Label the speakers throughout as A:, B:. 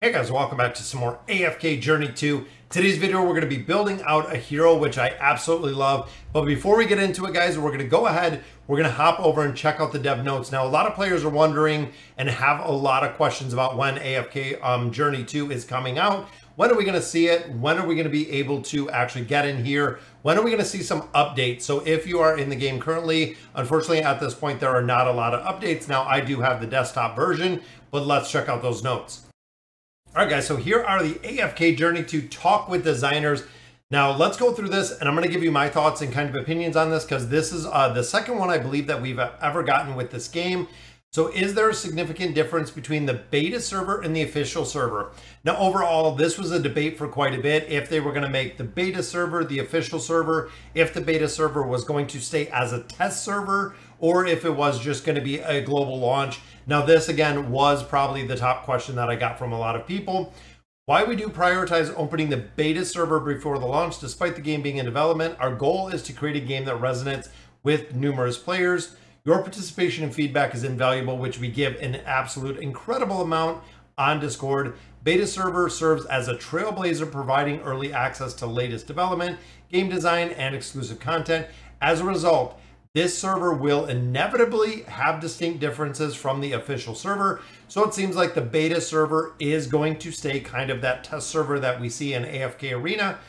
A: Hey guys, welcome back to some more AFK Journey 2. Today's video, we're going to be building out a hero, which I absolutely love. But before we get into it, guys, we're going to go ahead, we're going to hop over and check out the dev notes. Now, a lot of players are wondering and have a lot of questions about when AFK Journey 2 is coming out. When are we going to see it? When are we going to be able to actually get in here? When are we going to see some updates? So if you are in the game currently, unfortunately at this point, there are not a lot of updates. Now, I do have the desktop version, but let's check out those notes. All right, guys, so here are the AFK Journey to talk with designers. Now, let's go through this, and I'm going to give you my thoughts and kind of opinions on this, because this is the second one I believe that we've ever gotten with this game. So is there a significant difference between the beta server and the official server? Now, overall, this was a debate for quite a bit, if they were going to make the beta server the official server, if the beta server was going to stay as a test server, or if it was just going to be a global launch. Now, this again was probably the top question that I got from a lot of people. Why we do prioritize opening the beta server before the launch, despite the game being in development? Our goal is to create a game that resonates with numerous players. Your participation and feedback is invaluable, which we give an absolute incredible amount on Discord. Beta server serves as a trailblazer, providing early access to latest development, game design, and exclusive content. As a result, this server will inevitably have distinct differences from the official server. So it seems like the beta server is going to stay kind of that test server that we see in AFK Arena.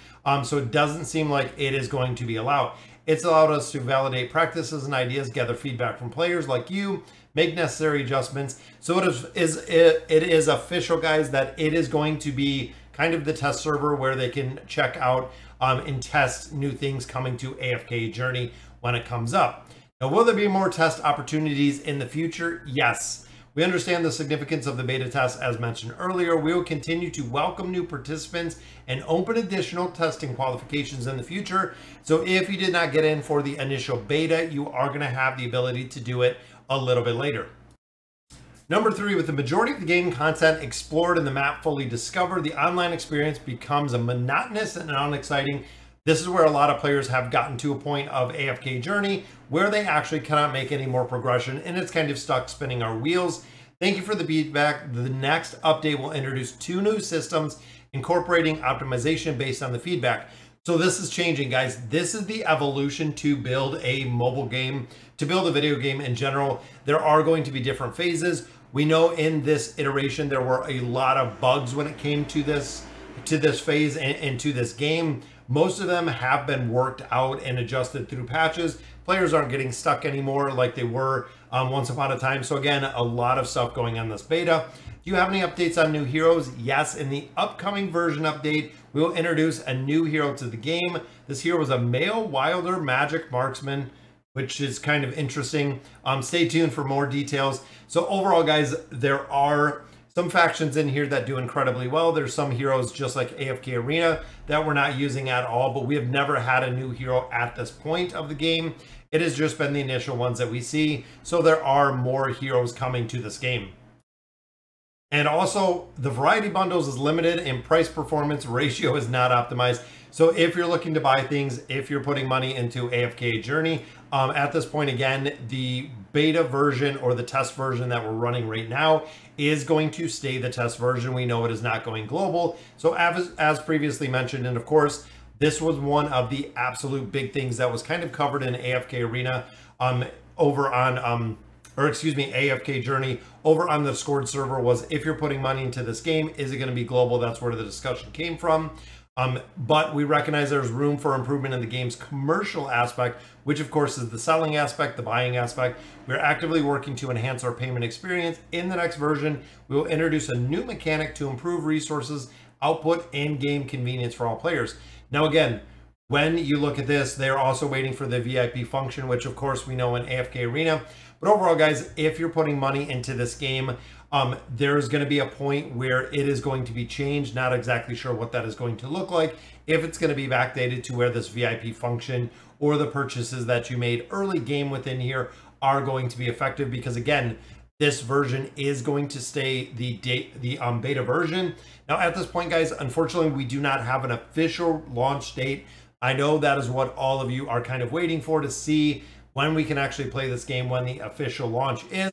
A: So it doesn't seem like it is going to be allowed. It's allowed us to validate practices and ideas, gather feedback from players like you, make necessary adjustments. So it is official, guys, that it is going to be kind of the test server where they can check out and test new things coming to AFK Journey when it comes up. Now, will there be more test opportunities in the future? Yes. We understand the significance of the beta test. As mentioned earlier, we will continue to welcome new participants and open additional testing qualifications in the future. So if you did not get in for the initial beta, you are going to have the ability to do it a little bit later. Number 3, with the majority of the game content explored and the map fully discovered, the online experience becomes a monotonous and unexciting. This is where a lot of players have gotten to a point of AFK Journey where they actually cannot make any more progression, and it's kind of stuck spinning our wheels. Thank you for the feedback. The next update will introduce 2 new systems incorporating optimization based on the feedback. So this is changing, guys. This is the evolution to build a mobile game, to build a video game in general. There are going to be different phases. We know in this iteration there were a lot of bugs when it came to this phase and to this game. Most of them have been worked out and adjusted through patches. Players aren't getting stuck anymore like they were once upon a time. So again, a lot of stuff going on this beta. Do you have any updates on new heroes? Yes, in the upcoming version update, we will introduce a new hero to the game. This hero is a male wilder magic marksman, which is kind of interesting. Stay tuned for more details. So overall, guys, there are some factions in here that do incredibly well. There's some heroes just like AFK Arena that we're not using at all, but we have never had a new hero at this point of the game. It has just been the initial ones that we see. So there are more heroes coming to this game. And also, the variety bundles is limited and price performance ratio is not optimized. So if you're looking to buy things, if you're putting money into AFK Journey, at this point, again, the beta version or the test version that we're running right now is going to stay the test version. We know it is not going global. So as previously mentioned, and of course, this was one of the absolute big things that was kind of covered in AFK Arena over on AFK Journey over on the Discord server, was if you're putting money into this game, is it going to be global? That's where the discussion came from. But we recognize there's room for improvement in the game's commercial aspect, which of course is the selling aspect, the buying aspect. We're actively working to enhance our payment experience. In the next version, we will introduce a new mechanic to improve resources, output, and game convenience for all players. Now again, when you look at this, they're also waiting for the VIP function, which of course we know in AFK Arena. But overall, guys, if you're putting money into this game, there's going to be a point where it is going to be changed. Not exactly sure what that is going to look like. If it's going to be backdated to where this VIP function or the purchases that you made early game within here are going to be effective, because again, this version is going to stay the beta version. Now at this point, guys, unfortunately, we do not have an official launch date. I know that is what all of you are kind of waiting for, to see when we can actually play this game, when the official launch is.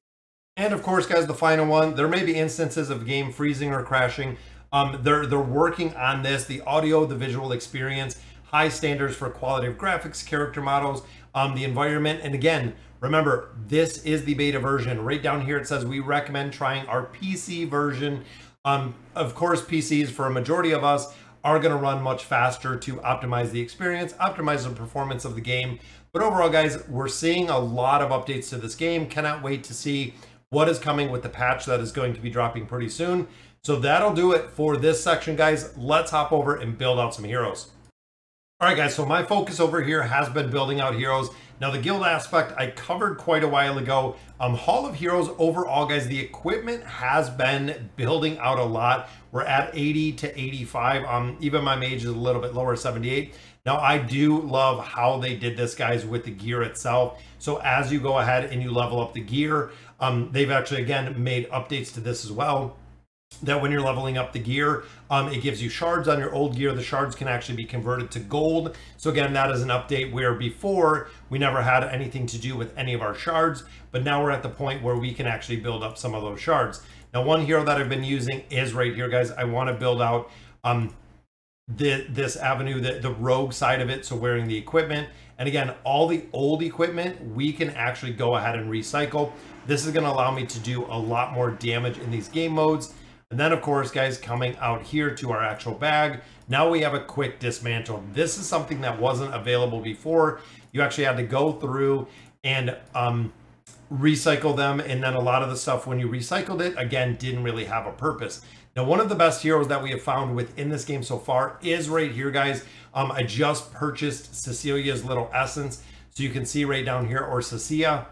A: And of course, guys, the final one, there may be instances of game freezing or crashing. They're working on this, the audio, the visual experience, high standards for quality of graphics, character models, the environment. And again, remember, this is the beta version. Right down here, it says we recommend trying our PC version. Of course, PCs for a majority of us are going to run much faster to optimize the experience, optimize the performance of the game. But overall, guys, we're seeing a lot of updates to this game. Cannot wait to see what is coming with the patch that is going to be dropping pretty soon. So that'll do it for this section, guys. Let's hop over and build out some heroes. All right, guys, so my focus over here has been building out heroes. Now, the guild aspect I covered quite a while ago. Hall of Heroes overall, guys, the equipment has been building out a lot. We're at 80 to 85. Even my mage is a little bit lower, 78. Now, I do love how they did this, guys, with the gear itself. So as you go ahead and you level up the gear, they've actually, again, made updates to this as well. That when you're leveling up the gear, it gives you shards on your old gear. The shards can actually be converted to gold. So again, that is an update where before we never had anything to do with any of our shards, but now we're at the point where we can actually build up some of those shards. Now, one hero that I've been using is right here, guys. I want to build out this avenue, the rogue side of it, so wearing the equipment. And again, all the old equipment we can actually go ahead and recycle. This is going to allow me to do a lot more damage in these game modes. And then, of course, guys, coming out here to our actual bag, now we have a quick dismantle. This is something that wasn't available before. You actually had to go through and recycle them. And then a lot of the stuff, when you recycled it, again, didn't really have a purpose. Now, one of the best heroes that we have found within this game so far is right here, guys. I just purchased Cecilia's little essence. So you can see right down here, or Cecilia,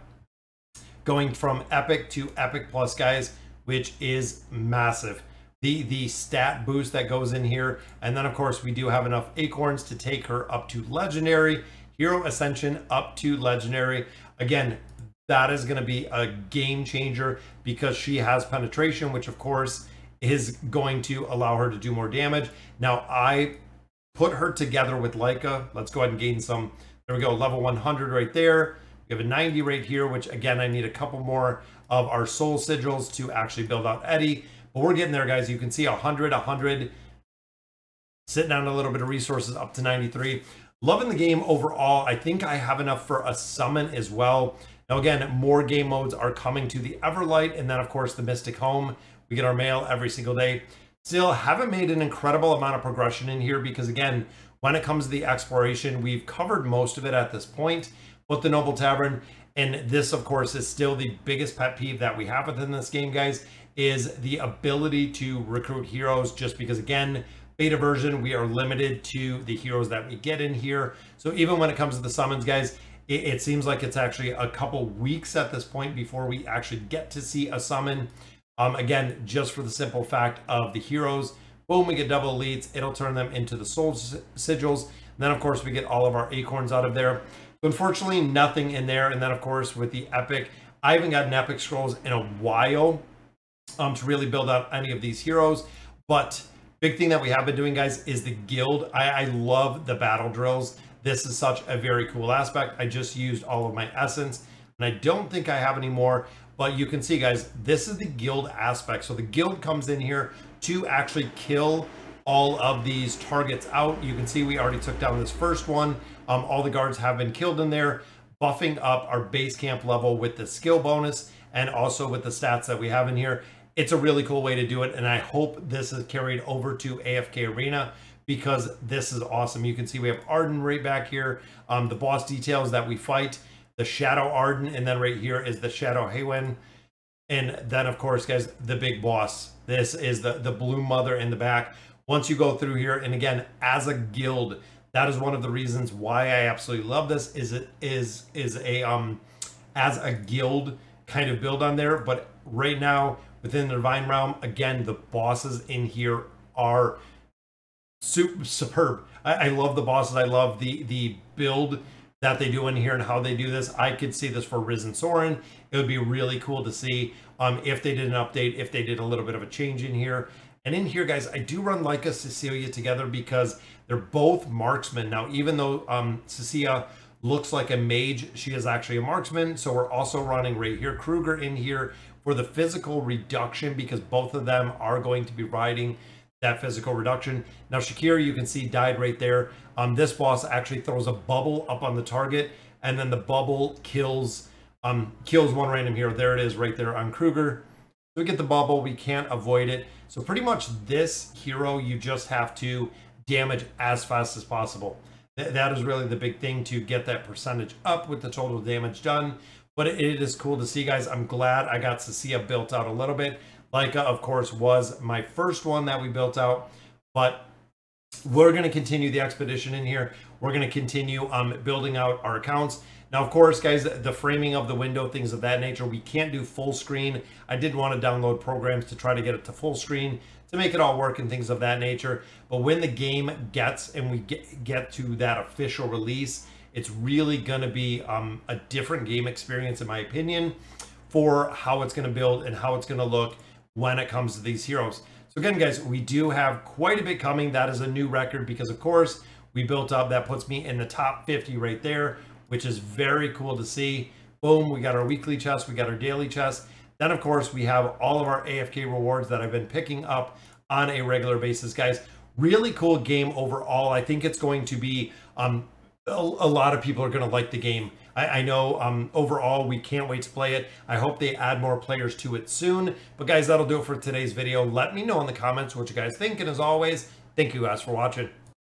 A: going from Epic to Epic Plus, guys, which is massive. The stat boost that goes in here. And then, of course, we do have enough acorns to take her up to Legendary. Hero Ascension up to Legendary. Again, that is going to be a game changer because she has penetration, which, of course, is going to allow her to do more damage. Now, I put her together with Leica. Let's go ahead and gain some. There we go, level 100 right there. We have a 90 right here, which, again, I need a couple more of our soul sigils to actually build out Eddie. But we're getting there, guys. You can see 100, sitting on a little bit of resources up to 93. Loving the game overall. I think I have enough for a summon as well. Now, again, more game modes are coming to the Everlight, and then, of course, the Mystic Home. We get our mail every single day. Still haven't made an incredible amount of progression in here because, again, when it comes to the exploration, we've covered most of it at this point. But the Noble Tavern, and this, of course, is still the biggest pet peeve that we have within this game, guys, is the ability to recruit heroes, just because, again, beta version, we are limited to the heroes that we get in here. So even when it comes to the summons, guys, it seems like it's actually a couple weeks at this point before we actually get to see a summon. Again, just for the simple fact of the heroes, boom, we get double elites. It'll turn them into the soul sigils. And then, of course, we get all of our acorns out of there. So unfortunately, nothing in there. And then, of course, with the epic, I haven't gotten epic scrolls in a while to really build out any of these heroes. But big thing that we have been doing, guys, is the guild. I love the battle drills. This is such a very cool aspect. I just used all of my essence, and I don't think I have any more. But you can see, guys, this is the guild aspect. So the guild comes in here to actually kill all of these targets out. You can see we already took down this first one. All the guards have been killed in there, buffing up our base camp level with the skill bonus and also with the stats that we have in here. It's a really cool way to do it, and I hope this is carried over to AFK Arena because this is awesome. You can see we have Arden right back here, the boss details that we fight, the Shadow Arden, and then right here is the Shadow Haywin. And then, of course, guys, the big boss. This is the Blue Mother in the back. Once you go through here, and again, as a guild, that is one of the reasons why I absolutely love this, is it is a as a guild kind of build on there. But right now, within the Divine Realm, again, the bosses in here are superb. I love the bosses. I love the build that they do in here and how they do this. I could see this for Risen Soren. It would be really cool to see if they did an update, if they did a little bit of a change in here. And in here, guys, I do run Leica Cecilia together because they're both marksmen. Now, even though Cecilia looks like a mage, she is actually a marksman. So we're also running right here Kruger in here for the physical reduction, because both of them are going to be riding that physical reduction. Now Shakira, you can see, died right there. This boss actually throws a bubble up on the target, and then the bubble kills one random hero. There it is right there on Kruger. So we get the bubble, we can't avoid it. So pretty much this hero, you just have to damage as fast as possible. That is really the big thing, to get that percentage up with the total damage done. But it is cool to see, guys. I'm glad I got Cecilia built out a little bit. Leica, of course, was my first one that we built out, but we're going to continue the expedition in here. We're going to continue building out our accounts. Now, of course, guys, the framing of the window, things of that nature, we can't do full screen. I did want to download programs to try to get it to full screen to make it all work and things of that nature. But when the game gets and we get to that official release, it's really going to be a different game experience, in my opinion, for how it's going to build and how it's going to look when it comes to these heroes. So again, guys, we do have quite a bit coming. That is a new record because, of course, we built up. That puts me in the top 50 right there, which is very cool to see. Boom, we got our weekly chest, we got our daily chest. Then, of course, we have all of our AFK rewards that I've been picking up on a regular basis, guys. Really cool game overall. I think it's going to be, a lot of people are going to like the game. I know overall, we can't wait to play it. I hope they add more players to it soon. But guys, that'll do it for today's video. Let me know in the comments what you guys think. And as always, thank you guys for watching.